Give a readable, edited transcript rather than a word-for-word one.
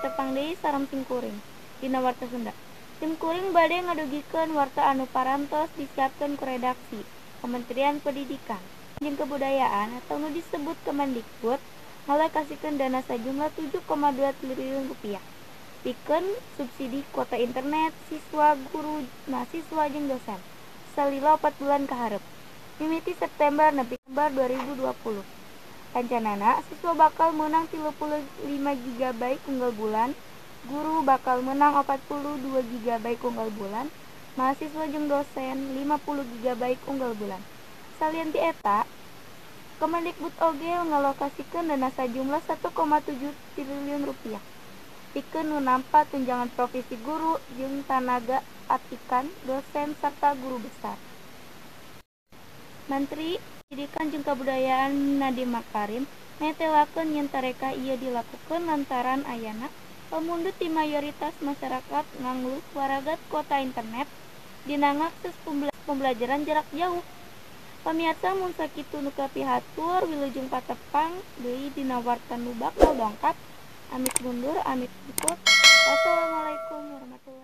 patepang deui sareng simkuring dina warta Sunda. Simkuring bade ngadugikeun warta anu parantos disiapkeun ku redaksi Kementerian Pendidikan jeung Kebudayaan atau nu disebut Kemendikbud ngalokasikeun dana sajumlah 7,2 triliun rupiah pikeun subsidi kuota internet siswa, guru, mahasiswa jeung dosen salila 4 bulan kaharep mimiti September nepi Desember 2020. Rencanana siswa bakal menang 35 GB unggal bulan, guru bakal menang 42 GB unggal bulan, mahasiswa jeung dosen 50 GB unggal bulan. Salieun ti eta, Kemendikbud oge ngalokasikeun dana sajumlah 1,7 triliun rupiah pikeun nu nampa tunjangan provisi guru jeung tenaga atikan, dosen sarta guru besar. Menteri Pendidikan jeung Kebudayaan Nadiem Makarim netelakeun yen tareka ieu dilakukeun lantaran ayana pamundut ti mayoritas masyarakat ngangluh waragat kuota internet dina ngakses pembelajaran jarak jauh. Pamirsa mun sakitu nu kapihatur wilujeng patepang deui dina warta nu bakal dongkap. Amit mundur, amit ikut. Wassalamualaikum warahmatullahi wabarakatuh.